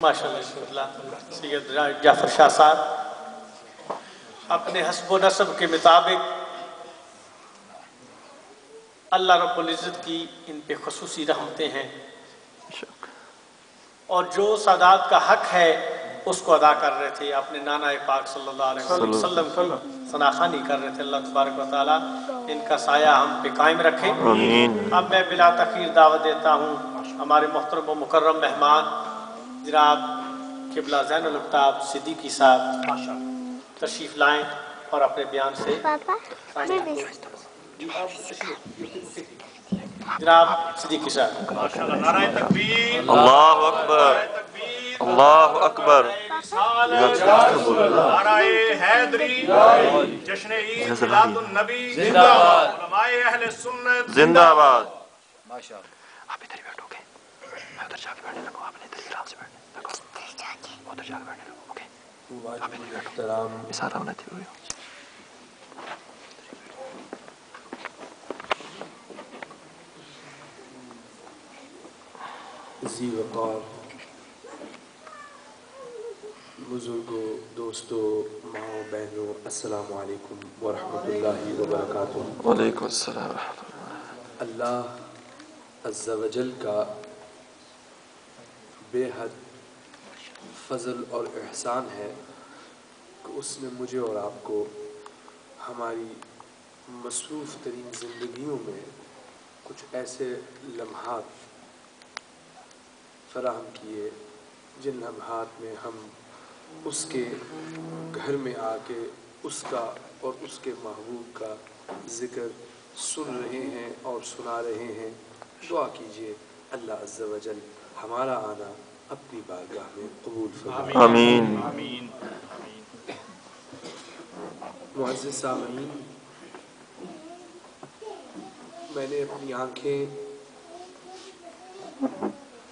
ماشاءاللہ سید جعفر شاہ صاحب اپنے حسب و نسب کے مطابق اللہ رب العزت کی ان پہ خصوصی رحمتیں ہیں اور جو سادات کا حق ہے اس کو ادا کر رہے تھے. اپنے نانا پاک صلی اللہ علیہ وسلم کی ثناخوانی کر رہے تھے. اللہ تبارک و تعالیٰ ان کا سایہ ہم پہ قائم رکھے. اب میں بلا تاخیر دعوت دیتا ہوں ہمارے محترم و مکرم مہمان جناب قبلہ زین الافطاب صدیقی صاحب تشریف لائیں اور اپنے بیان سے جناب صدیقی صاحب. نعرہ تکبیر، اللہ اکبر، اللہ اکبر، نعرہ حیدری، جشن عید میلاد النبی، علماء اہل سنت زندہ باد. آپ ادھر ہی بیٹھو گے، میں ادھر جا کے بیٹھنے لگوں، آپ نے ادھر ہی آرام سے بیٹھنے لگو، ادھر جا کے بیٹھنے لگو. اوکے آپ ادھر ہی بیٹھو، اشارہ ہونا تھی. ذی وقار بزرگوں، دوستوں، ماؤں بہنوں، السلام علیکم ورحمۃ اللہ وبرکاتہ. وعلیکم السلام ورحمۃ اللہ عز و جل کا بے حد فضل اور احسان ہے کہ اس نے مجھے اور آپ کو ہماری مصروف ترین زندگیوں میں کچھ ایسے لمحات فراہم کیے جن لمحات میں ہم اس کے گھر میں آ کے اس کا اور اس کے محبوب کا ذکر سن رہے ہیں اور سنا رہے ہیں. دعا کیجئے اللہ عز و جل ہمارا آنا اپنی بارگاہ میں قبول فرمائے. آمین. معزز سامعین، میں نے اپنی آنکھیں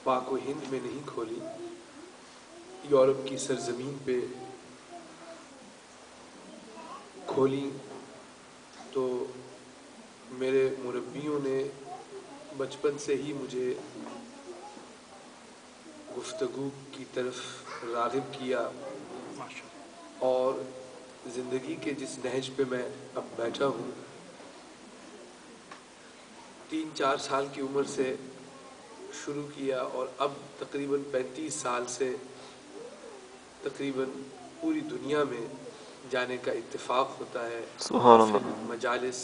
پاک و ہند میں نہیں کھولی، یورپ کی سرزمین پہ کھولی تو میرے مربیوں نے بچپن سے ہی مجھے گفتگو کی طرف راغب کیا اور زندگی کے جس نہج پہ میں اب بیٹھا ہوں 3-4 سال کی عمر سے شروع کیا اور اب تقریباً 35 سال سے تقریباً پوری دنیا میں جانے کا اتفاق ہوتا ہے. سبحان اللہ. مجالس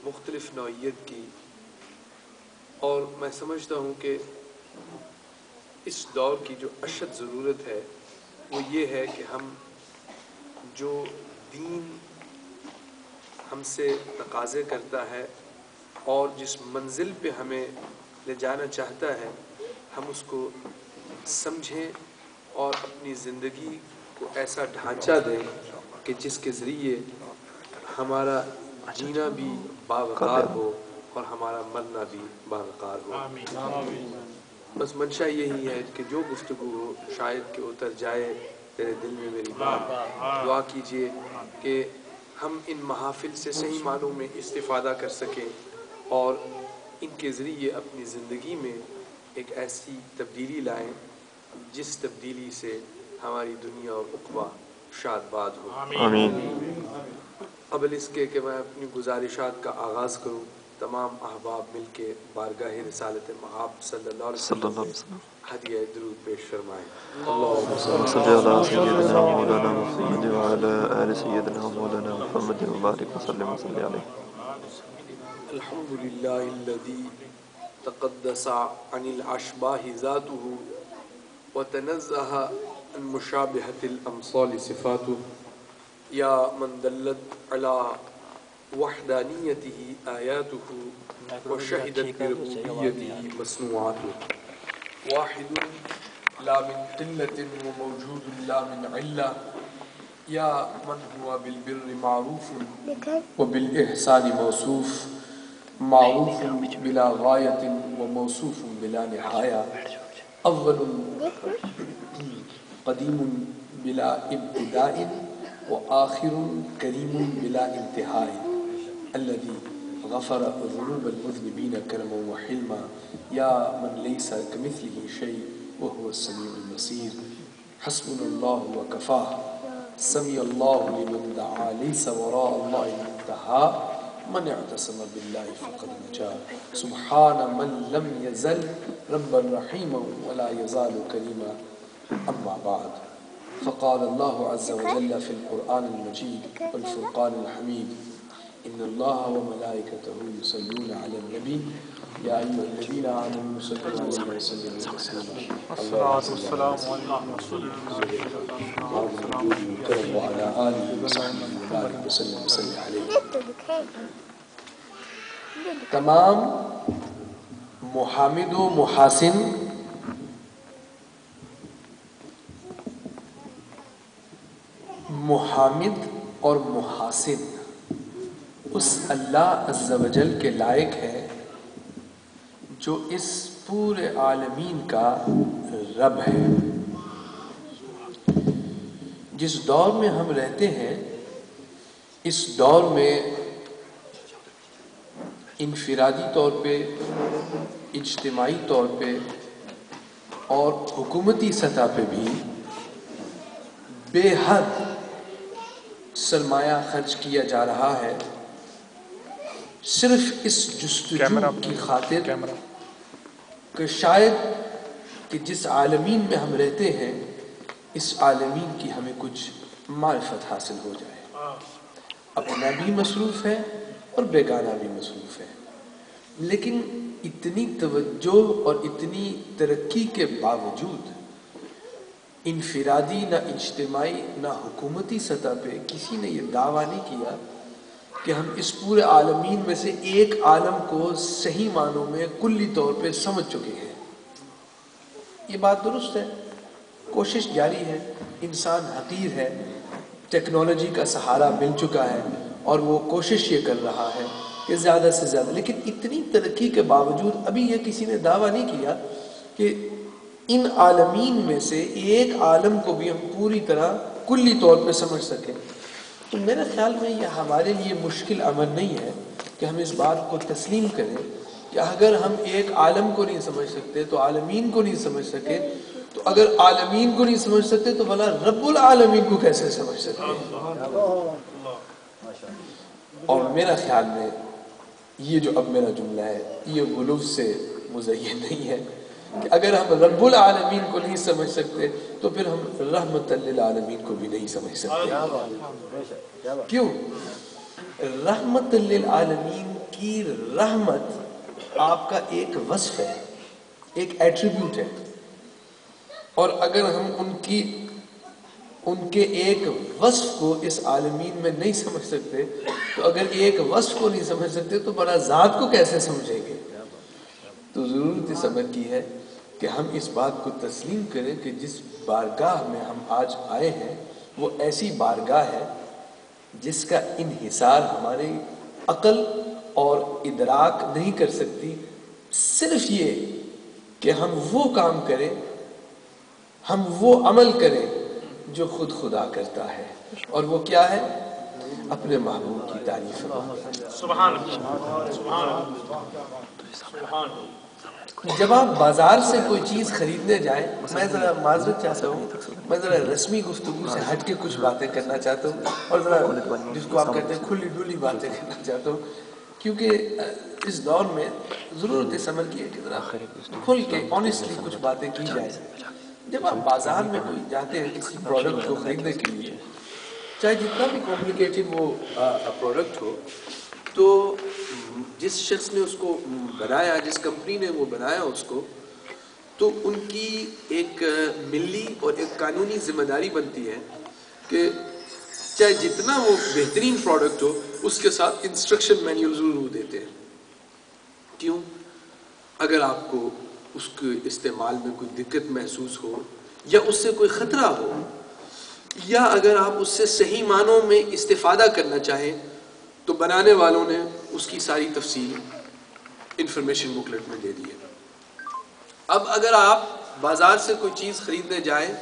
مختلف نوعیت کی، اور میں سمجھتا ہوں کہ اس دور کی جو اشد ضرورت ہے وہ یہ ہے کہ ہم جو دین ہم سے تقاضے کرتا ہے اور جس منزل پہ ہمیں لے جانا چاہتا ہے ہم اس کو سمجھیں اور اپنی زندگی کو ایسا ڈھانچہ دیں کہ جس کے ذریعے ہمارا جینا بھی باوقار ہو اور ہمارا مرنا بھی باوقار ہو. بس منشا یہی ہے کہ جو گفتگو ہو شاید کہ اتر جائے تیرے دل میں میری بات. دعا کیجئے کہ ہم ان محافل سے صحیح معنوں میں استفادہ کر سکیں اور ان کے ذریعے اپنی زندگی میں ایک ایسی تبدیلی لائیں جس تبدیلی سے ہماری دنیا اور عقبہ شاد باد ہو. آمین. قبل اس کے کہ میں اپنی گزارشات کا آغاز کروں، تمام احباب مل کے بارگاہ رسالت مآب صلی اللہ علیہ وسلم ہدیہ درود پیش فرمائیں. اللہم صلی اللہ سیدنا مولانا محمد وعلی آل سیدنا مولانا محمد وبارک وسلم وصلی علیہ. الحمد للہ الذی تقدس عن الاشباہ ذاتہ وتنزہ عن مشابہۃ الامثال صفاتہ. یا من دلت علی وحدانیتہ آیاتہ وشہدت بربوبیتہ مصنوعاتہ. واحد لا من قلة وموجود لا من علة. یا من هو بالبر معروف وبالإحسان موصوف، معروف بلا غایة وموصوف بلا نہایہ. اول قدیم بلا ابتداء وآخر کریم بلا انتہاء. الذي غفر ذنوب المذنبین کرما وحلما. یا من لیس کمثلہ شیء وهو السميع البصير حسبنا الله وكفاه سمع الله لمن دعا ليس وراء الله منتهى من اعتصم بالله فقد نجا سبحان من لم يزل ربا رحيما ولا يزال كريما أما بعد فقال الله عز وجل في القرآن المجيد والفرقان الحميد إن الله وملائكته يصلون على النبي يا أيها الذين آمنوا صلوا عليه وسلموا تسليما الصلاة والسلام وعلى آله وصحبه وبارك وسلم وسلم عليه. تمام محامد و محاسن محامد اور محاسن اس اللہ عز و جل کے لائق ہے جو اس پورے عالمین کا رب ہے. جس دور میں ہم رہتے ہیں اس دور میں انفرادی طور پہ اجتماعی طور پہ اور حکومتی سطح پہ بھی بے حد سرمایہ خرچ کیا جا رہا ہے صرف اس جستجو کی خاطر کہ شاید کہ جس عالمین میں ہم رہتے ہیں اس عالمین کی ہمیں کچھ معرفت حاصل ہو جائے. اپنا بھی مصروف ہے اور بیگانہ بھی مصروف ہے، لیکن اتنی توجہ اور اتنی ترقی کے باوجود انفرادی نہ اجتماعی نہ حکومتی سطح پہ کسی نے یہ دعویٰ نہیں کیا کہ ہم اس پورے عالمین میں سے ایک عالم کو صحیح معنوں میں کلی طور پہ سمجھ چکے ہیں. یہ بات درست ہے، کوشش جاری ہے، انسان حقیر ہے، ٹیکنالوجی کا سہارا مل چکا ہے اور وہ کوشش یہ کر رہا ہے کہ زیادہ سے زیادہ، لیکن اتنی ترقی کے باوجود ابھی یہ کسی نے دعویٰ نہیں کیا کہ ان عالمین میں سے ایک عالم کو بھی ہم پوری طرح کلی طور پہ سمجھ سکیں. تو میرے خیال میں یہ ہمارے لیے مشکل عمل نہیں ہے کہ ہم اس بات کو تسلیم کریں کہ اگر ہم ایک عالم کو نہیں سمجھ سکتے تو عالمین کو نہیں سمجھ سکے، تو اگر عالمین کو نہیں سمجھ سکتے تو بھلا رب العالمین کو کیسے سمجھ سکتے. اور میرا خیال میں یہ جو اب میرا جملہ ہے یہ غلو سے مزین نہیں ہے کہ اگر ہم رب العالمین کو نہیں سمجھ سکتے تو پھر ہم رحمت للعالمین کو بھی نہیں سمجھ سکتے. کیوں؟ رحمت للعالمین کی رحمت آپ کا ایک وصف ہے، ایک ایٹریبیوٹ ہے، اور اگر ہم ان کے ایک وصف کو اس عالمین میں نہیں سمجھ سکتے تو اگر ایک وصف کو نہیں سمجھ سکتے تو بڑا ذات کو کیسے سمجھیں گے. تو ضرورت اس عمل کی ہے کہ ہم اس بات کو تسلیم کریں کہ جس بارگاہ میں ہم آج آئے ہیں وہ ایسی بارگاہ ہے جس کا انحصار ہماری عقل اور ادراک نہیں کر سکتی. صرف یہ کہ ہم وہ کام کریں، ہم وہ عمل کریں جو خود خدا کرتا ہے، اور وہ کیا ہے؟ اپنے محبوب کی تعریف. سبحان اللہ سبحان اللہ سبحان اللہ. جب آپ بازار سے کوئی چیز خریدنے جائیں، میں ذرا معذرت چاہتا ہوں، میں ذرا رسمی گفتگو سے ہٹ کے کچھ باتیں کرنا چاہتا ہوں اور ذرا جس کو آپ کہتے ہیں کھلی ڈولی باتیں کرنا چاہتا ہوں، کیونکہ اس دور میں ضرورت اس عمل کی ہے کہ ذرا کھل کے آنیسٹلی کچھ باتیں کی جائیں. جب آپ بازار میں کوئی جاتے ہیں کسی پروڈکٹ کو خریدنے کے لیے، چاہے جتنا بھی کمپلیکیٹڈ وہ پروڈکٹ ہو، تو جس شخص نے اس کو بنایا، جس کمپنی نے وہ بنایا اس کو، تو ان کی ایک ملی اور ایک قانونی ذمہ داری بنتی ہے کہ چاہے جتنا وہ بہترین پروڈکٹ ہو اس کے ساتھ انسٹرکشن مینیول ضرور دیتے ہیں. کیوں؟ اگر آپ کو اس کے استعمال میں کوئی دقت محسوس ہو یا اس سے کوئی خطرہ ہو، یا اگر آپ اس سے صحیح معنوں میں استفادہ کرنا چاہیں تو بنانے والوں نے اس کی ساری تفصیل انفارمیشن بکلیٹ میں دے دی ہے. اب اگر آپ بازار سے کوئی چیز خریدنے جائیں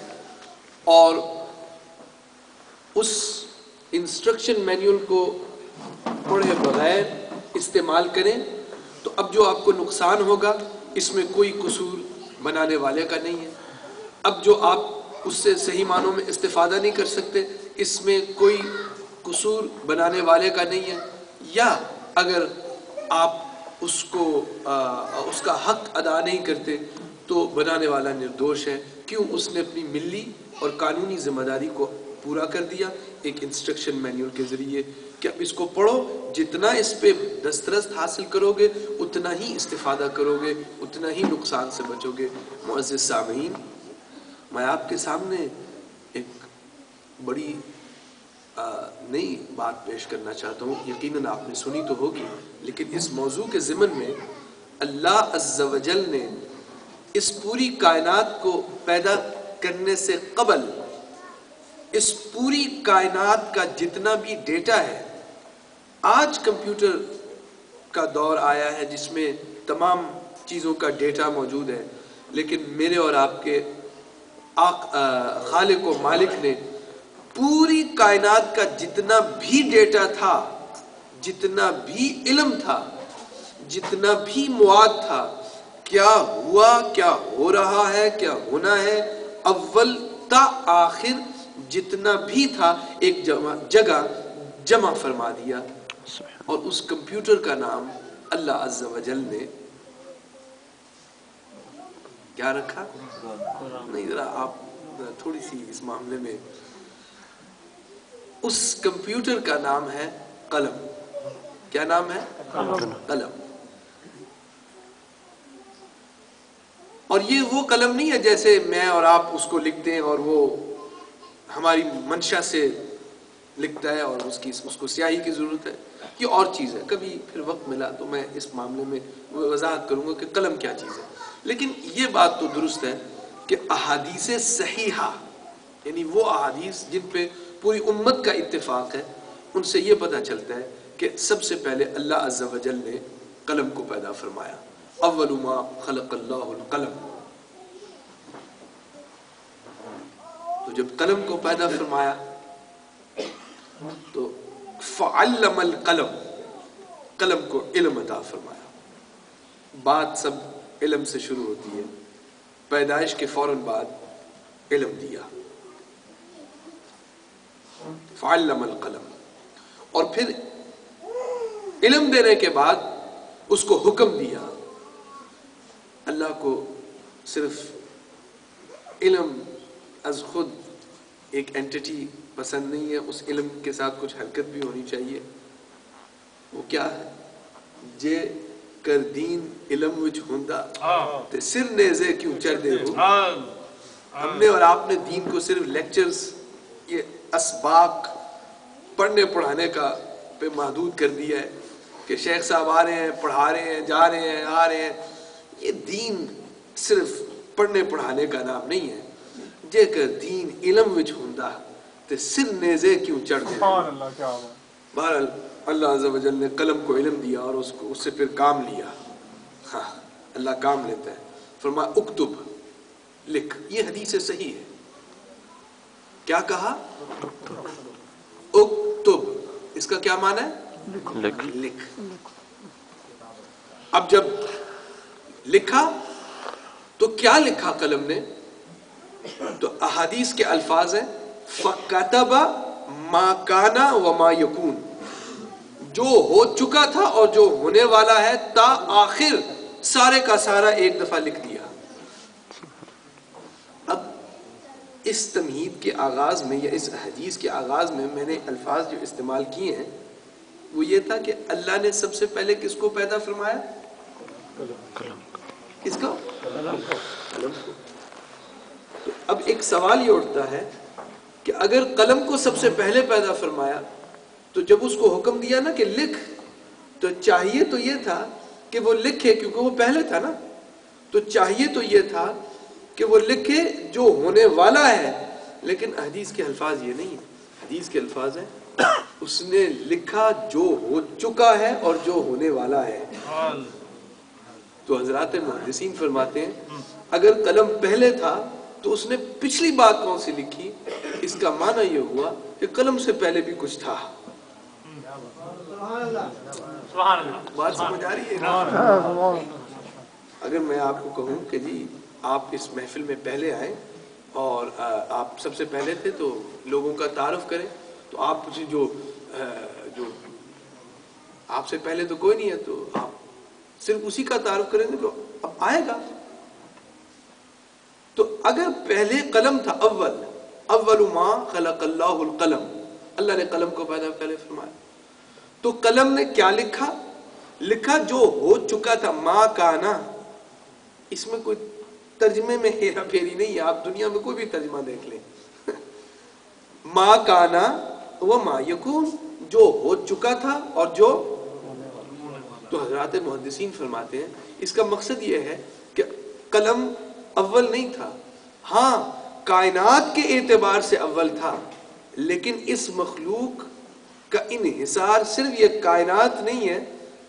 اور اس انسٹرکشن مینیول کو پڑھے بغیر استعمال کریں تو اب جو آپ کو نقصان ہوگا اس میں کوئی قصور بنانے والے کا نہیں ہے، اب جو آپ اس سے صحیح معنوں میں استفادہ نہیں کر سکتے، اس میں کوئی قصور بنانے والے کا نہیں ہے، یا اگر آپ اس کو اس کا حق ادا نہیں کرتے تو بنانے والا نردوش ہے، کیوں اس نے اپنی ملی اور قانونی ذمہ داری کو پورا کر دیا ایک انسٹرکشن مینیول کے ذریعے کہ اب اس کو پڑھو، جتنا اس پہ دسترست حاصل کرو گے اتنا ہی استفادہ کرو گے، اتنا ہی نقصان سے بچو گے۔ معزز سامعین، میں آپ کے سامنے ایک بڑی نئی بات پیش کرنا چاہتا ہوں، یقیناً آپ نے سنی تو ہوگی، لیکن اس موضوع کے ضمن میں اللہ عز و جل نے اس پوری کائنات کو پیدا کرنے سے قبل اس پوری کائنات کا جتنا بھی ڈیٹا ہے، آج کمپیوٹر کا دور آیا ہے جس میں تمام چیزوں کا ڈیٹا موجود ہے، لیکن میرے اور آپ کے خالق و مالک نے پوری کائنات کا جتنا بھی ڈیٹا تھا، جتنا بھی علم تھا، جتنا بھی مواد تھا، کیا ہوا، کیا ہو رہا ہے، کیا ہونا ہے، اول تا آخر جتنا بھی تھا ایک جگہ جمع فرما دیا، اور اس کمپیوٹر کا نام اللہ عز و جل نے کیا رکھا؟ نہیں، ذرا آپ تھوڑی سی اس معاملے میں، اس کمپیوٹر کا نام ہے قلم۔ کیا نام ہے؟ قلم۔ اور یہ وہ قلم نہیں ہے جیسے میں اور آپ اس کو لکھتے ہیں اور وہ ہماری منشا سے لکھتا ہے اور اس کو سیاہی کی ضرورت ہے، یہ اور چیز ہے۔ کبھی پھر وقت ملا تو میں اس معاملے میں وضاحت کروں گا کہ قلم کیا چیز ہے، لیکن یہ بات تو درست ہے کہ احادیث صحیحہ، یعنی وہ احادیث جن پہ پوری امت کا اتفاق ہے، ان سے یہ پتہ چلتا ہے کہ سب سے پہلے اللہ عز و جل نے قلم کو پیدا فرمایا۔ اول ما خلق اللہ القلم، تو جب قلم کو پیدا فرمایا تو فعلم القلم، قلم کو علم عطا فرمایا۔ بات سب علم سے شروع ہوتی ہے، پیدائش کے فوراً بعد علم دیا، فعلم القلم، اور پھر علم دینے کے بعد اس کو حکم دیا۔ اللہ کو صرف علم از خود ایک اینٹیٹی پسند نہیں ہے، اس علم کے ساتھ کچھ حرکت بھی ہونی چاہیے۔ وہ کیا ہے؟ جے کر دین علم وچ ہوندا تے سر نیزے کیوں چڑھ دے ہو۔ ہم نے اور آپ نے دین کو صرف لیکچرز، یہ اسباق پڑھنے پڑھانے کا پہ محدود کر دیا ہے کہ شیخ صاحب آ رہے ہیں، پڑھا رہے ہیں، جا رہے ہیں، آ رہے ہیں۔ یہ دین صرف پڑھنے پڑھانے کا نام نہیں ہے۔ جے کر دین علم وچ ہوندا تے سر نیزے کیوں چڑھ دے۔ بہرحال اللہ عز و جل نے قلم کو علم دیا اور اس سے پھر کام لیا۔ ہاں، اللہ کام لیتا ہے۔ فرمایا اکتب، لکھ۔ یہ حدیث صحیح ہے۔ کیا کہا؟ اکتب، اس کا کیا معنی ہے؟ لکھ۔ اب جب لکھا تو کیا لکھا قلم نے؟ تو احادیث کے الفاظ ہیں فَكَتَبَ مَا كَانَ وَمَا يَكُونُ، جو ہو چکا تھا اور جو ہونے والا ہے تا آخر سارے کا سارا ایک دفعہ لکھ دیا۔ اب اس تمہید کے آغاز میں یا اس حدیث کے آغاز میں نے الفاظ جو استعمال کیے ہیں وہ یہ تھا کہ اللہ نے سب سے پہلے کس کو پیدا فرمایا؟ کس کو؟ قلم کو۔ تو اب ایک سوال یہ اٹھتا ہے کہ اگر قلم کو سب سے پہلے پیدا فرمایا تو جب اس کو حکم دیا نا کہ لکھ، تو چاہیے تو یہ تھا کہ وہ لکھے، کیونکہ وہ پہلے تھا نا، تو چاہیے تو یہ تھا کہ وہ لکھے جو ہونے والا ہے، لیکن حدیث کے الفاظ یہ نہیں ہیں۔ حدیث کے الفاظ ہیں اس نے لکھا جو ہو چکا ہے اور جو ہونے والا ہے۔ تو حضرات محدثین فرماتے ہیں اگر قلم پہلے تھا تو اس نے پچھلی بات کون سی لکھی؟ اس کا معنی یہ ہوا کہ قلم سے پہلے بھی کچھ تھا۔ بات سمجھ آ رہی ہے؟ اگر میں آپ کو کہوں کہ جی آپ اس محفل میں پہلے آئیں اور آپ سب سے پہلے تھے تو لوگوں کا تعارف کریں. تو آپ جو آپ سے پہلے تو کوئی نہیں ہے تو آپ صرف اسی کا تعارف کریں گے تو اب آئے گا. تو اگر پہلے قلم تھا، اول ما خلق اللہ القلم، اللہ نے قلم کو پیدا پہلے فرمایا، تو قلم نے کیا لکھا جو ہو چکا تھا، ما کانا. اس میں کوئی ترجمے میں ہیرا پھیری نہیں ہے، آپ دنیا میں کوئی بھی ترجمہ دیکھ لیں. ما کانا و ما یکون، جو ہو چکا تھا اور جو. تو حضرات محدثین فرماتے ہیں اس کا مقصد یہ ہے کہ قلم اول نہیں تھا، ہاں کائنات کے اعتبار سے اول تھا، لیکن اس مخلوق کا انحصار صرف یہ کائنات نہیں ہے.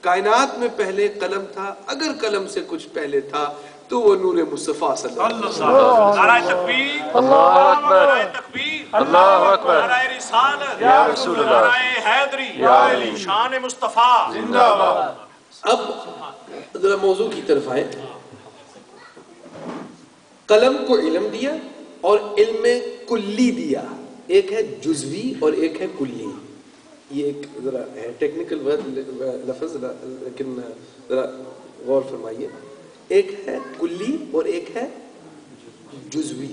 کائنات میں پہلے قلم تھا، اگر قلم سے کچھ پہلے تھا تو وہ نور مصطفیٰ صلی اللہ علیہ وسلم. نعرہ تکبیر، اللہ اکبر، نعرہ تکبیر، اللہ اکبر، نعرہ رسالت، یا رسول اللہ، نعرہ حیدری، یا علی، شان مصطفیٰ زندہ باد. اب ذرا موضوع کی طرف آئے. قلم کو علم دیا اور علم کلی دیا، ایک ہے جزوی اور ایک ہے کلی. یہ ایک ذرا ہے ٹیکنیکل لفظ، لیکن ذرا غور فرمائیے. ایک ہے کلی اور ایک ہے جزوی.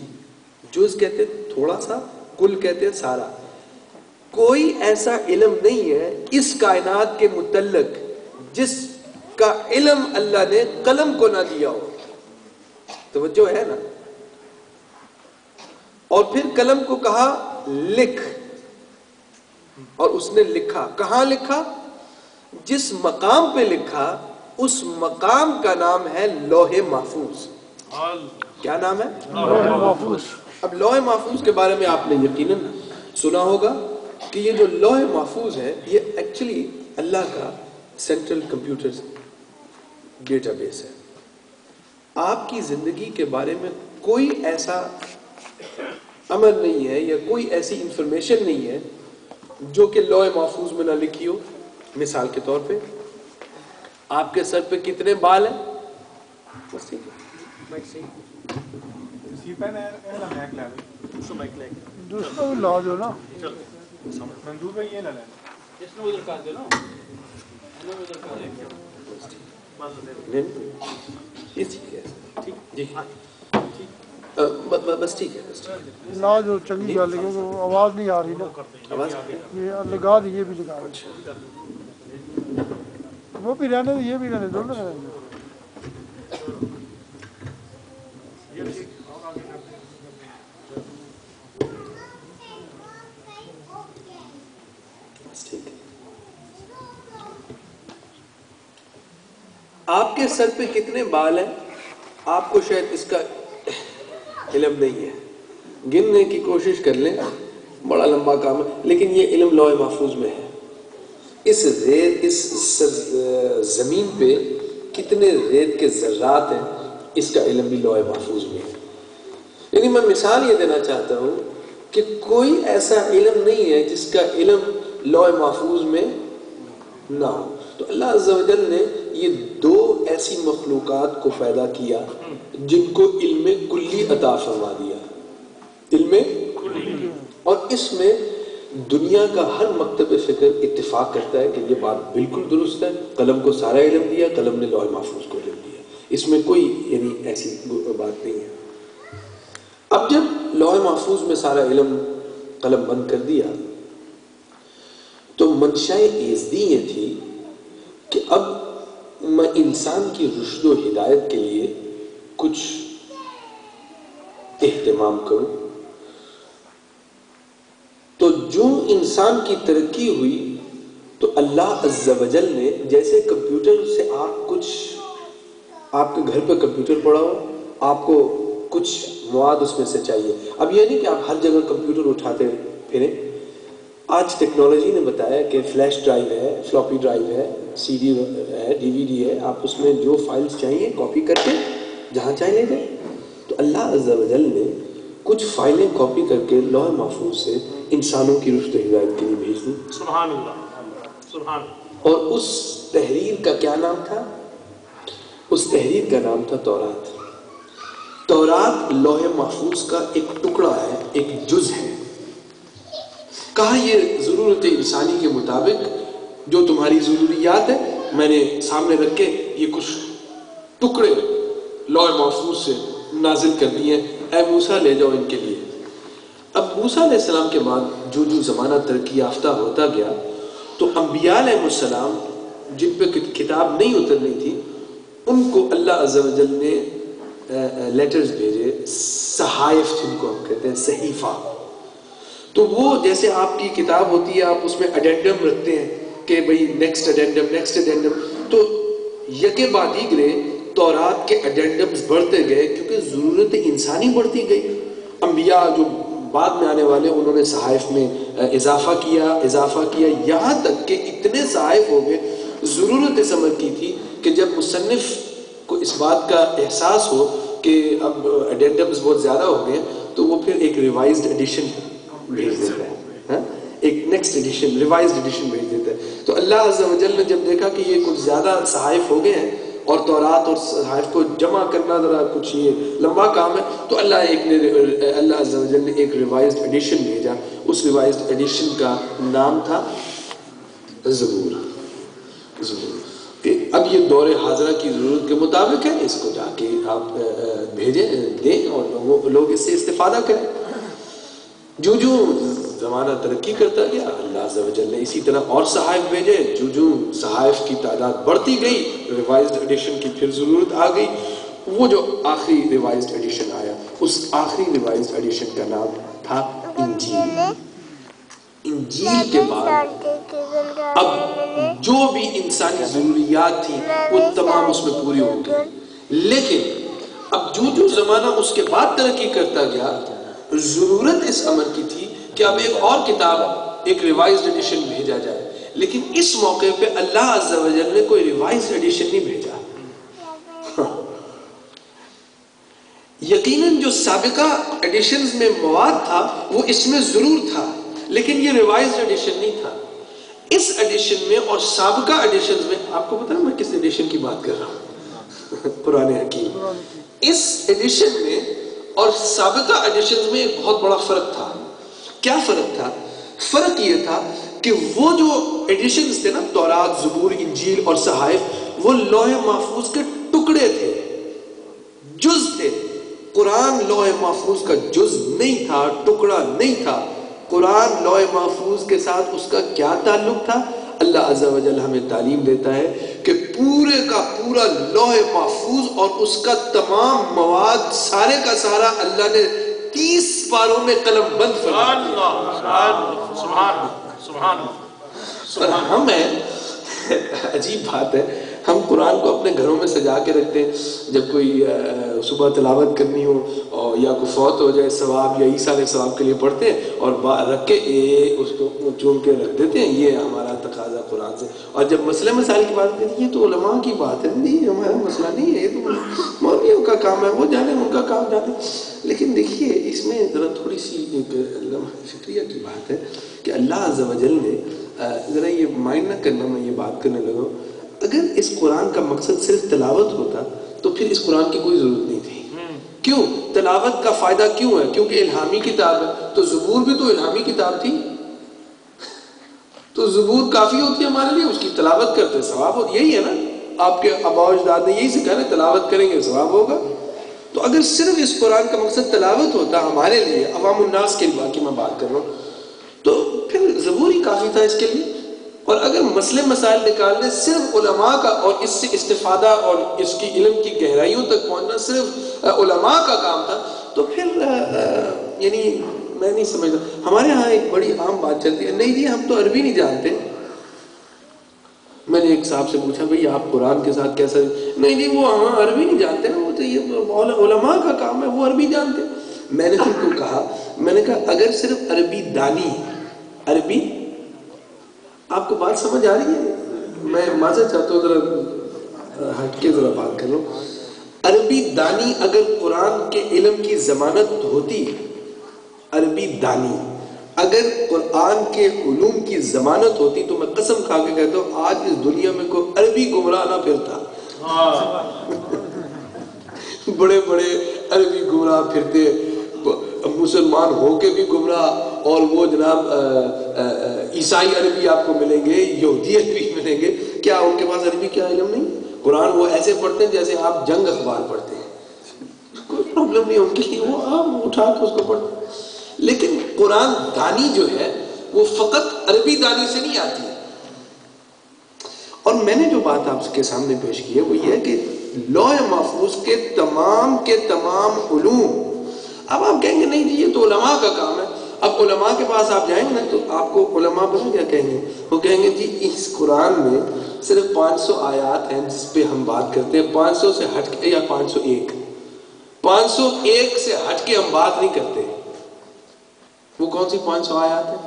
جز کہتے ہیں تھوڑا سا، کل کہتے ہیں سارا. کوئی ایسا علم نہیں ہے اس کائنات کے متعلق جس کا علم اللہ نے قلم کو نہ دیا ہو. توجہ ہے نا. اور پھر قلم کو کہا لکھ، اور اس نے لکھا. کہاں لکھا؟ جس مقام پہ لکھا اس مقام کا نام ہے لوح محفوظ. کیا نام ہے؟ لوح محفوظ. اب لوح محفوظ کے بارے میں آپ نے یقیناً سنا ہوگا کہ یہ جو لوح محفوظ ہے یہ ایکچولی اللہ کا سینٹرل کمپیوٹر ڈیٹا بیس ہے. آپ کی زندگی کے بارے میں کوئی ایسا عمل نہیں ہے یا کوئی ایسی انفارمیشن نہیں ہے جو کہ لوح محفوظ میں نہ لکھی ہو. مثال کے طور پہ آپ کے سر پہ کتنے بال ہیں؟ بس ٹھیک ہے. دوسرا لا دو نا، بس ٹھیک ہے. لا جو چنگی گل ہے کیونکہ آواز نہیں آ رہی نا. آواز یہ لگا دی، یہ بھی لگا دی، وہ بھی رہنے دو، یہ بھی رہنے دو. آپ کے سر پہ کتنے بال ہیں آپ کو شاید اس کا علم نہیں ہے. گننے کی کوشش کر لیں، بڑا لمبا کام ہے، لیکن یہ علم لوح محفوظ میں ہے. اس زمین پہ کتنے ریت کے ذرات ہیں اس کا علم بھی لوح محفوظ میں ہے. یعنی میں مثال یہ دینا چاہتا ہوں کہ کوئی ایسا علم نہیں ہے جس کا علم لوح محفوظ میں نہ ہو. تو اللہ عز و جل نے یہ دو ایسی مخلوقات کو پیدا کیا جن کو علم کلی عطا فرما دیا. علم کلی. اور اس میں دنیا کا ہر مکتب فکر اتفاق کرتا ہے کہ یہ بات بالکل درست ہے. قلم کو سارا علم دیا، قلم نے لوح محفوظ کو علم دیا. اس میں کوئی یعنی ایسی بات نہیں ہے. اب جب لوح محفوظ میں سارا علم قلم بند کر دیا تو منشاء ایزدی یہ تھی کہ اب میں انسان کی رشد و ہدایت کے لیے کچھ اہتمام کروں. تو جو انسان کی ترقی ہوئی تو اللہ عز و جل نے جیسے کمپیوٹر سے آپ کے گھر پہ کمپیوٹر پڑا ہو، آپ کو کچھ مواد اس میں سے چاہیے. اب یہ نہیں کہ آپ ہر جگہ کمپیوٹر اٹھاتے پھریں. آج ٹیکنالوجی نے بتایا کہ فلیش ڈرائیو ہے، فلاپی ڈرائیو ہے، سی ڈی ہے، ڈی وی ڈی ہے، آپ اس میں جو فائلز چاہیے کاپی کر کے جہاں چاہے لے جائیں. تو اللہ عز و جل نے کچھ فائلیں کاپی کر کے لوح محفوظ سے انسانوں کی رشد و ہدایت کے لیے بھیج دی. سبحان اللہ، سبحان اللہ. اور اس تحریر کا کیا نام تھا؟ اس تحریر کا نام تھا تورات. تورات لوح محفوظ کا ایک ٹکڑا ہے، ایک جز ہے. کہا یہ ضرورت انسانی کے مطابق جو تمہاری ضروریات ہے میں نے سامنے رکھ کے یہ کچھ ٹکڑے لوح محفوظ سے نازل کر دیے، اے موسیٰ لے جاؤ ان کے لیے. اب موسیٰ علیہ السلام کے بعد جو زمانہ ترقی یافتہ ہوتا گیا تو انبیاء علیہ السلام جن پہ کتاب نہیں اترنی تھی ان کو اللہ عز و جل نے لیٹرز بھیجے، صحائف جن کو ہم کہتے ہیں، صحیفہ. تو وہ جیسے آپ کی کتاب ہوتی ہے آپ اس میں اڈینڈم رکھتے ہیں کہ بھئی نیکسٹ اڈینڈم، تو یکے بعد دیگرے تورات کے اڈینڈمز بڑھتے گئے کیونکہ ضرورت انسانی بڑھتی گئی. انبیاء جو بعد میں آنے والے انہوں نے صحائف میں اضافہ کیا یہاں تک کہ اتنے صحائف ہو گئے. ضرورت اس عمل کی تھی کہ جب مصنف کو اس بات کا احساس ہو کہ اب اڈینڈمز بہت زیادہ ہو گئے تو وہ پھر ایک ریوائزڈ ایڈیشن بھیج دیتا ہے، ایک نیکسٹ ایڈیشن، ریوائزڈ ایڈیشن بھیج دیتا ہے. تو اللہ عز و جل نے جب دیکھا کہ یہ کچھ زیادہ صحائف ہو گئے ہیں اور تورات اور صحائف کو جمع کرنا ذرا کچھ یہ لمبا کام ہے تو اللہ عز و جل نے ایک ریوائزڈ ایڈیشن بھیجا. اس ریوائزڈ ایڈیشن کا نام تھا زبور. کہ اب یہ دور حاضرہ کی ضرورت کے مطابق ہے، اس کو جا کے آپ بھیجیں دیں اور لوگ اس سے استفادہ کریں. جو زمانہ ترقی کرتا گیا اللہ عز و جل نے اسی طرح اور صحائف بھیجے. جو صحائف کی تعداد بڑھتی گئی ریوائزڈ ایڈیشن کی پھر ضرورت آ گئی. وہ جو آخری ریوائزڈ ایڈیشن آیا اس آخری ریوائزڈ ایڈیشن کا نام تھا انجیل. انجیل کے بعد اب جو بھی انسانی ضروریات تھی وہ تمام اس میں پوری ہو گئی. لیکن اب جو زمانہ اس کے بعد ترقی کرتا گیا ضرورت اس امر کی تھی کہ اب ایک اور کتاب، ایک ریوائزڈ ایڈیشن بھیجا جائے. لیکن اس موقع پہ اللہ عز و جل نے کوئی ریوائزڈ ایڈیشن نہیں بھیجا. یقیناً جو سابقہ ایڈیشنز میں مواد تھا وہ اس میں ضرور تھا لیکن یہ ریوائزڈ ایڈیشن نہیں تھا. اس ایڈیشن میں اور سابقہ ایڈیشنز میں آپ کو پتہ ہے میں کس ایڈیشن کی بات کر رہا ہوں؟ قرآن حکیم. اس ایڈیشن میں اور سابقہ ایڈیشنز میں ایک بہت بڑا فرق تھا. کیا فرق تھا؟ فرق یہ تھا کہ وہ جو ایڈیشنز تھے نا تورات، زبور، انجیل اور صحائف وہ لوح محفوظ کے ٹکڑے تھے، جز تھے. قرآن لوح محفوظ کا جز نہیں تھا، ٹکڑا نہیں تھا. قرآن لوح محفوظ کے ساتھ اس کا کیا تعلق تھا؟ اللہ عز و جل ہمیں تعلیم دیتا ہے کہ پورے کا پورا لوح محفوظ اور اس کا تمام مواد سارے کا سارا اللہ نے 30 پاروں میں قلم بند فرمایا. اور ہمیں عجیب بات ہے ہم قرآن کو اپنے گھروں میں سجا کے رکھتے ہیں. جب کوئی صبح تلاوت کرنی ہو یا کوئی فوت ہو جائے ثواب یا عیسیٰ علیہ السلام کے لیے پڑھتے ہیں اور رکھ کے اس کو چون کے رکھ دیتے ہیں. یہ ہمارا تقاضا قرآن سے. اور جب مسئلہ مسائل کی بات کرتے ہیں یہ تو علماء کی بات ہے، نہیں ہمارا مسئلہ نہیں ہے، یہ تو مولویوں کا کام ہے، وہ جانے ان کا کام جانے. لیکن دیکھیے اس میں ذرا تھوڑی سی ایک فکریہ کی بات ہے کہ اللہ عز و جل نے ذرا یہ مائنڈ نہ کرنا، میں یہ بات کرنے لگا ہوں، اگر اس قرآن کا مقصد صرف تلاوت ہوتا تو پھر اس قرآن کی کوئی ضرورت نہیں تھی. کیوں؟ تلاوت کا فائدہ کیوں ہے؟ کیونکہ الہامی کتاب ہے. تو زبور بھی تو الہامی کتاب تھی، تو زبور کافی ہوتی ہے ہمارے لیے، اس کی تلاوت کرتے ثواب ہوتا. یہی ہے نا، آپ کے آباء و اجداد نے یہی سکھایا نا، تلاوت کریں گے ثواب ہوگا. تو اگر صرف اس قرآن کا مقصد تلاوت ہوتا ہمارے لیے، عوام الناس کے لیے، باقی میں بات کر رہا ہوں، تو پھر زبور ہی کافی تھا اس کے لیے. اور اگر مسئلے مسائل نکالنے صرف علماء کا اور اس سے استفادہ اور اس کی علم کی گہرائیوں تک پہنچنا صرف علماء کا کام تھا تو پھر یعنی میں نہیں سمجھتا. ہمارے ہاں ایک بڑی عام بات چلتی ہے، نہیں جی ہم تو عربی نہیں جانتے. میں نے ایک صاحب سے پوچھا بھئی آپ قرآن کے ساتھ کیسا؟ نہیں جی وہ ہاں عربی نہیں جانتے نا، وہ تو یہ علماء کا کام ہے، وہ عربی جانتے. میں نے ان کو کہا، میں نے کہا اگر صرف عربی دانی، عربی آپ کو بات سمجھ آ رہی ہے؟ میں معذرت چاہتا ہوں ذرا ہٹ کے ذرا بات کر لوں. عربی دانی اگر قرآن کے علم کی ضمانت ہوتی، عربی دانی اگر قرآن کے علوم کی ضمانت ہوتی تو میں قسم کھا کے کہتا ہوں آج اس دنیا میں کوئی عربی گمراہ نہ پھرتا. بڑے بڑے عربی گمراہ پھرتے، مسلمان ہو کے بھی گمراہ، اور وہ جناب عیسائی عربی آپ کو ملیں گے، یہودی عربی ملیں گے. کیا ان کے پاس عربی کیا علم نہیں؟ قرآن وہ ایسے پڑھتے ہیں جیسے آپ جنگ اخبار پڑھتے ہیں، کوئی پرابلم نہیں ان کے لیے، وہ آپ اٹھا کے اس کو پڑھتے ہیں. لیکن قرآن دانی جو ہے وہ فقط عربی دانی سے نہیں آتی ہے. اور میں نے جو بات آپ کے سامنے پیش کی ہے وہ یہ ہے کہ لوح محفوظ کے تمام علوم، اب آپ کہیں گے نہیں جی یہ تو علماء کا کام ہے. اب علماء کے پاس آپ جائیں گے نا تو آپ کو علماء پتہ کیا کہیں گے؟ وہ کہیں گے جی اس قرآن میں صرف 500 آیات ہیں جس پہ ہم بات کرتے ہیں، 500 سے ہٹ کے، یا 501 سے ہٹ کے ہم بات نہیں کرتے. وہ کون سی 500 آیات ہیں؟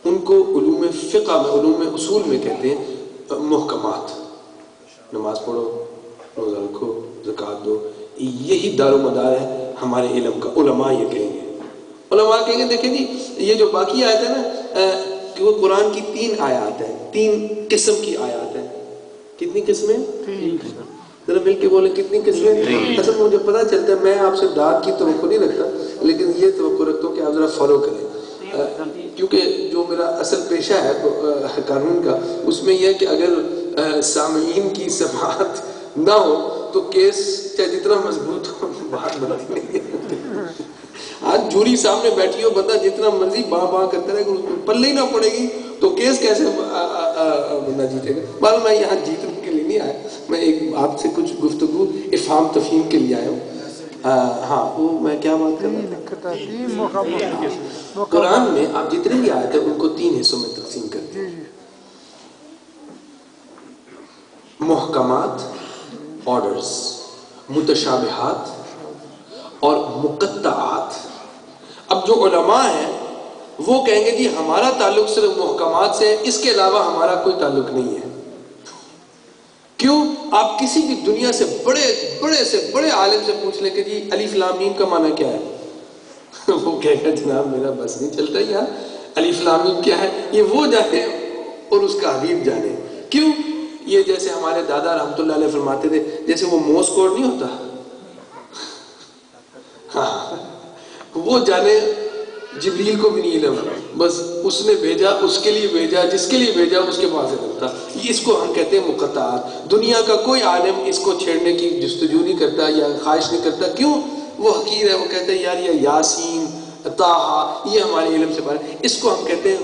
ان کو علوم فقہ میں، علوم اصول میں کہتے ہیں محکمات. نماز پڑھو، روزہ رکھو، زکوٰۃ دو، یہی دار و مدار ہے ہمارے علم کا. علماء یہ کہیں گے، علماء کہیں گے دیکھیں جی یہ جو باقی آیت ہے نا کہ وہ قرآن کی 3 آیات ہیں، 3 قسم کی آیات ہیں. کتنی قسمیں؟ 3. ذرا مل کے بولے کتنی قسمیں؟ اصل مجھے پتا چلتا ہے، میں آپ سے ڈانٹ کی توقع نہیں رکھتا، لیکن یہ توقع رکھتا ہوں کہ آپ ذرا فالو کریں، کیونکہ جو میرا اصل پیشہ ہے قانون کا، اس میں یہ ہے کہ اگر سامعین کی سماعت نہ ہو تو کیس چاہے جتنا مضبوط ہو بات بنتی نہیں ہے. آج جوری سامنے بیٹھی ہو، بندہ جتنا مرضی باں کرتا رہے، پلے ہی نہ پڑے گی تو کیس کیسے بندہ جیتے گا. بہرحال میں یہاں جیتنے کے لیے نہیں آیا، میں ایک آپ سے کچھ گفتگو افہام تفہیم کے لیے آیا ہوں. ہاں وہ میں کیا بات کر رہا تھا؟ قرآن میں آپ جتنے بھی آیت ہیں ان کو 3 حصوں میں تقسیم کرتے ہیں: محکمات آرڈرز، متشابہات اور مقطعات. اب جو علماء ہیں وہ کہیں گے جی ہمارا تعلق صرف محکمات سے ہے، اس کے علاوہ ہمارا کوئی تعلق نہیں ہے. کیوں؟ آپ کسی بھی دنیا سے بڑے عالم سے پوچھ لیں کہ جی الف لام میم کا معنی کیا ہے، وہ کہے گا جناب میرا بس نہیں چلتا یار، الف لام میم کیا ہے یہ وہ جانے اور اس کا حبیب جانے. کیوں؟ یہ جیسے ہمارے دادا رحمۃ اللہ علیہ فرماتے تھے، جیسے وہ موس کوڈ نہیں ہوتا، ہاں وہ جانے، جبریل کو بھی نہیں علم، بس اس نے بھیجا، اس کے لیے بھیجا، جس کے لیے بھیجا اس کے پاس علم تھا. اس کو ہم کہتے ہیں مقطعات. دنیا کا کوئی عالم اس کو چھیڑنے کی جستجو نہیں کرتا یا خواہش نہیں کرتا. کیوں؟ وہ حقیر ہے، وہ کہتے ہیں یار یہ یاسین، طٰہٰ، یہ ہمارے علم سے باہر. اس کو ہم کہتے ہیں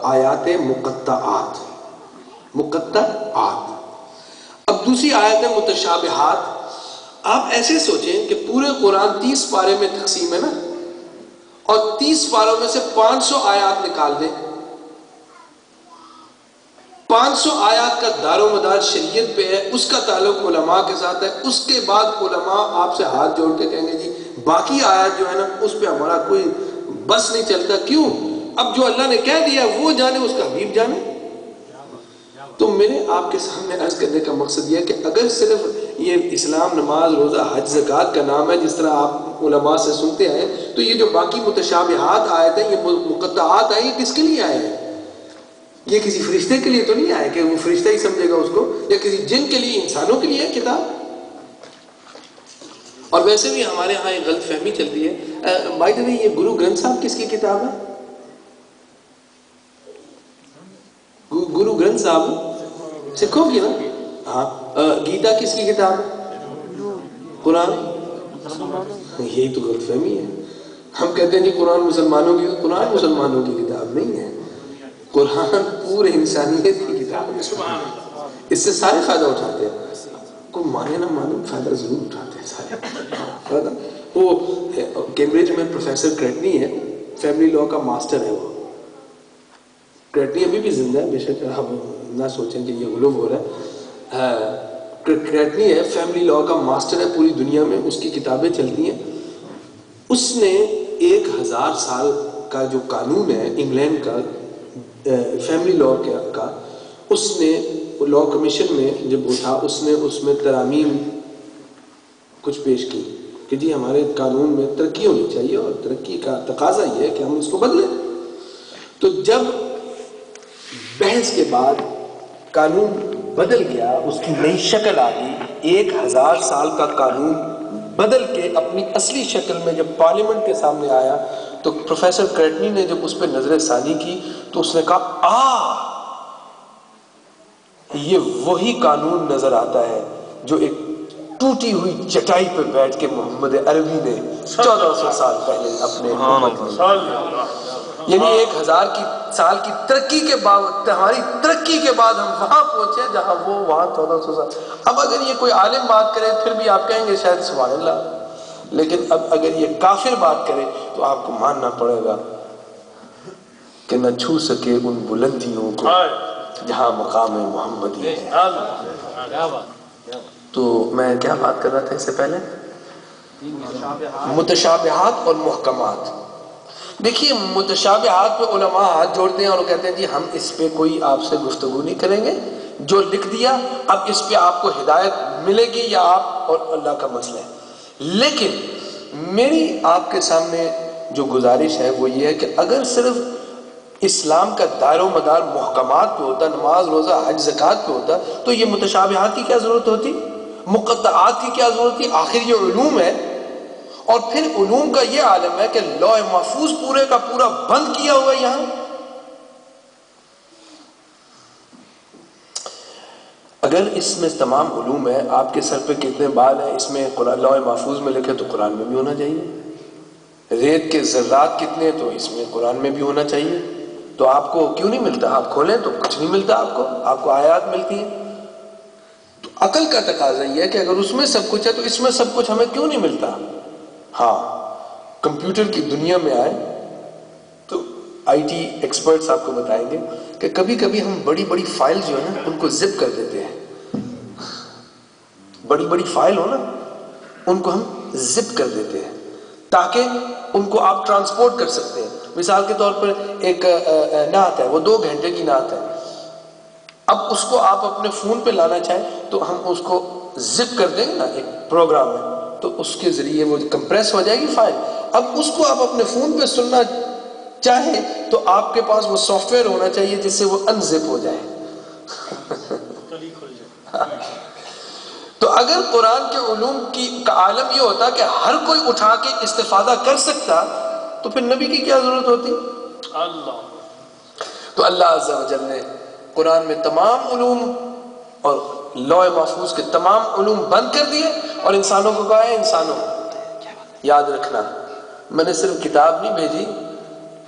آیات مقطعات. مقطعات. اب دوسری آیت ہے متشابہات. آپ ایسے سوچیں کہ پورے قرآن 30 پارے میں تقسیم ہے نا، اور 30 پاروں میں سے 500 آیات نکال دیں. 500 آیات کا دار و مدار شریعت پہ ہے، اس کا تعلق علماء کے ساتھ ہے. اس کے بعد علماء آپ سے ہاتھ جوڑ کے کہیں گے جی باقی آیات جو ہے نا اس پہ ہمارا کوئی بس نہیں چلتا. کیوں؟ اب جو اللہ نے کہہ دیا وہ جانے، اس کا حبیب جانے. تو میرے آپ کے سامنے عرض کرنے کا مقصد یہ ہے کہ اگر صرف یہ اسلام، نماز، روزہ، حج، زکوٰۃ کا نام ہے جس طرح آپ علماء سے سنتے ہیں، تو یہ جو باقی متشابہات آیت ہیں، یہ مقطعات آئے، یہ کس کے لیے آئے ہیں؟ یہ کسی فرشتے کے لیے تو نہیں آئے کہ وہ فرشتہ ہی سمجھے گا اس کو، یا کسی جن کے لیے، انسانوں کے لیے ہے کتاب. اور ویسے بھی ہمارے ہاں ایک غلط فہمی چلتی ہے. بائی دا وے یہ گرو گرنتھ صاحب کس کی کتاب ہے؟ گرو گرنتھ صاحب سکھوں کی نا. ہاں. گیتا کس کی کتاب ہے؟ قرآن. یہی تو غلط فہمی ہے. ہم کہتے ہیں جی قرآن مسلمانوں کی، قرآن مسلمانوں کی کتاب نہیں ہے، قرآن پورے انسانیت کی کتاب ہے. اس سے سارے فائدہ اٹھاتے ہیں، کوئی مانے نہ مانے فائدہ ضرور اٹھاتے ہیں سارے. وہ کیمبرج میں پروفیسر کرٹنی ہے، فیملی لاء کا ماسٹر ہے. وہ کرٹنی ابھی بھی زندہ ہے، بے شک آپ نہ سوچیں کہ یہ غلو ہو رہا ہے. کرٹنی ہے، فیملی لاء کا ماسٹر ہے پوری دنیا میں، اس کی کتابیں چلتی ہیں. اس نے 1000 سال کا جو قانون ہے انگلینڈ کا فیملی لاء کا، اس نے لاء کمیشن میں جب اٹھا، اس نے اس میں ترامیم کچھ پیش کی کہ جی ہمارے قانون میں ترقی ہونی چاہیے، اور ترقی کا تقاضا یہ ہے کہ ہم اس کو بدلیں. تو جب بحث کے بعد قانون بدل گیا، اس کی نئی شکل آ گئی، 1000 سال کا قانون بدل کے اپنی اصلی شکل میں جب پارلیمنٹ کے سامنے آیا تو پروفیسر کرٹنی نے جب اس پہ نظر ثانی کی تو اس نے کہا یہ وہی قانون نظر آتا ہے جو ایک ٹوٹی ہوئی چٹائی پہ بیٹھ کے محمد عربی نے 1400 سال پہلے اپنے امت میں، یعنی 1000 سال کی ترقی کے بعد، ہماری ترقی کے بعد ہم وہاں پہنچے جہاں وہ وہاں 1400 سال۔ اب اگر یہ کوئی عالم بات کرے پھر بھی آپ کہیں گے شاید سبحان اللہ، لیکن اب اگر یہ کافر بات کرے تو آپ کو ماننا پڑے گا کہ نہ چھو سکے ان بلندیوں کو جہاں مقام محمدی ہے۔ تو میں کیا بات کر رہا تھا اس سے پہلے؟ متشابہات اور محکمات۔ دیکھیے متشابہات پہ علماء ہاتھ جوڑتے ہیں اور وہ کہتے ہیں جی ہم اس پہ کوئی آپ سے گفتگو نہیں کریں گے، جو لکھ دیا اب اس پہ آپ کو ہدایت ملے گی یا آپ اور اللہ کا مسئلہ ہے۔ لیکن میری آپ کے سامنے جو گزارش ہے وہ یہ ہے کہ اگر صرف اسلام کا دائر و مدار محکمات پہ ہوتا، نماز روزہ حج زکوٰۃ پہ ہوتا، تو یہ متشابہات کی کیا ضرورت ہوتی، مقطعات کی کیا ضرورت تھی؟ آخر یہ علوم ہے، اور پھر علوم کا یہ عالم ہے کہ لوح محفوظ پورے کا پورا بند کیا ہوا ہے یہاں۔ اگر اس میں تمام علوم ہے، آپ کے سر پہ کتنے بال ہیں اس میں لوح محفوظ میں لکھے تو قرآن میں بھی ہونا چاہیے، ریت کے ذرات کتنے تو اس میں قرآن میں بھی ہونا چاہیے، تو آپ کو کیوں نہیں ملتا؟ آپ کھولیں تو کچھ نہیں ملتا، آپ کو آیات ملتی ہیں۔ تو عقل کا تقاضا یہ ہے کہ اگر اس میں سب کچھ ہے تو اس میں سب کچھ ہمیں کیوں نہیں ملتا؟ ہاں کمپیوٹر کی دنیا میں آئے تو آئی ٹی ایکسپرٹس آپ کو بتائیں گے کہ کبھی کبھی ہم بڑی بڑی فائل جو ہے نا ان کو زپ کر دیتے ہیں، بڑی بڑی فائل ہو نا ان کو ہم زپ کر دیتے ہیں تاکہ ان کو آپ ٹرانسپورٹ کر سکتے ہیں۔ مثال کے طور پر ایک نعت ہے، وہ 2 گھنٹے کی نعت ہے، اب اس کو آپ اپنے فون پہ لانا چاہیں تو ہم اس کو زپ کر دیں گے نا ایک پروگرام میں، تو اس کے ذریعے وہ کمپریس ہو جائے گی فائل۔ اب اس کو آپ اپنے فون پہ سننا چاہیں تو آپ کے پاس وہ سافٹ ویئر ہونا چاہیے جس سے وہ انزپ ہو جائے۔ تو اگر قرآن کے علوم کا عالم یہ ہوتا کہ ہر کوئی اٹھا کے استفادہ کر سکتا تو پھر نبی کی کیا ضرورت ہوتی؟ تو اللہ عز و جل نے قرآن میں تمام علوم اور لوح محفوظ کے تمام علوم بند کر دیے اور انسانوں کو کہا ہے انسانوں یاد رکھنا میں نے صرف کتاب نہیں بھیجی،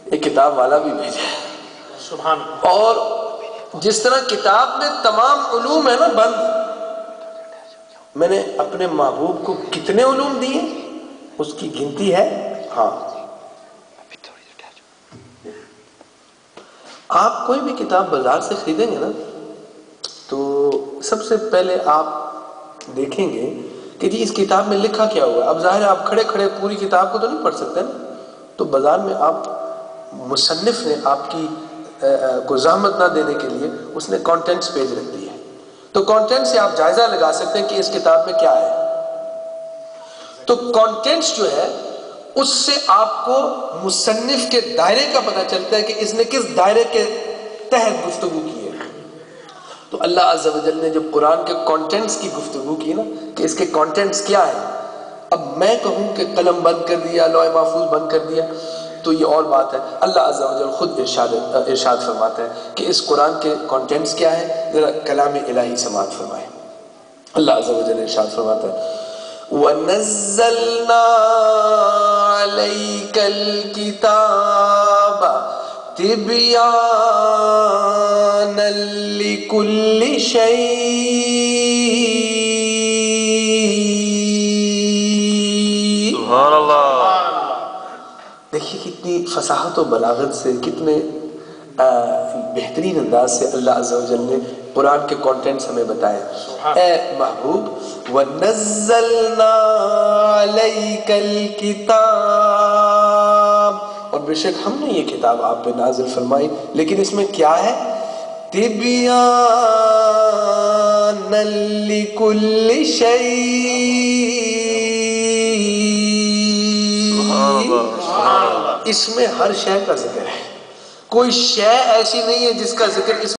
ایک کتاب والا بھی بھیجا ہے۔ سبحان اللہ۔ اور جس طرح کتاب میں تمام علوم ہے نا بند، میں نے اپنے محبوب کو کتنے علوم دیے اس کی گنتی ہے۔ ہاں آپ کوئی بھی کتاب بازار سے خریدیں گے نا تو سب سے پہلے آپ دیکھیں گے کہ جی اس کتاب میں لکھا کیا ہوا ہے۔ اب ظاہر ہے آپ کھڑے کھڑے پوری کتاب کو تو نہیں پڑھ سکتے نا، تو بازار میں آپ مصنف نے آپ کی کو زحمت نہ دینے کے لیے اس نے کانٹینٹس پیج رکھ دی ہے، تو کانٹینٹ سے آپ جائزہ لگا سکتے ہیں کہ اس کتاب میں کیا ہے۔ تو کانٹینٹس جو ہے اس سے آپ کو مصنف کے دائرے کا پتہ چلتا ہے کہ اس نے کس دائرے کے تحت گفتگو کی ہے۔ تو اللہ عز و جل نے جب قرآن کے کانٹینٹس کی گفتگو کی نا کہ اس کے کانٹینٹس کیا ہیں، اب میں کہوں کہ قلم بند کر دیا، لوح محفوظ بند کر دیا تو یہ اور بات ہے۔ اللہ عز و جل خود ارشاد فرماتا ہے کہ اس قرآن کے کانٹینٹس کیا ہیں، ذرا کلام الہی سماعت فرمائیں۔ اللہ عز و جل ارشاد فرماتا ہے وَنَزَّلْنَا عَلَيْكَ الْكِتَابَ تِبْيَانًا لِكُلِّ شَيْءٍ۔ سبحان اللہ۔ دیکھیے کتنی فصاحت و بلاغت سے، کتنے بہترین انداز سے اللہ عز و جل نے قرآن کے کانٹینٹس ہمیں بتائے۔ اے محبوب وَنَزَّلْنَا عَلَيْكَ الْكِتَابَ، اور بے شک ہم نے یہ کتاب آپ پہ نازل فرمائی، لیکن اس میں کیا ہے؟ تِبْيَانًا لِكُلِّ شَيْءٍ۔ اس میں ہر شے کا ذکر ہے، کوئی شے ایسی نہیں ہے جس کا ذکر اس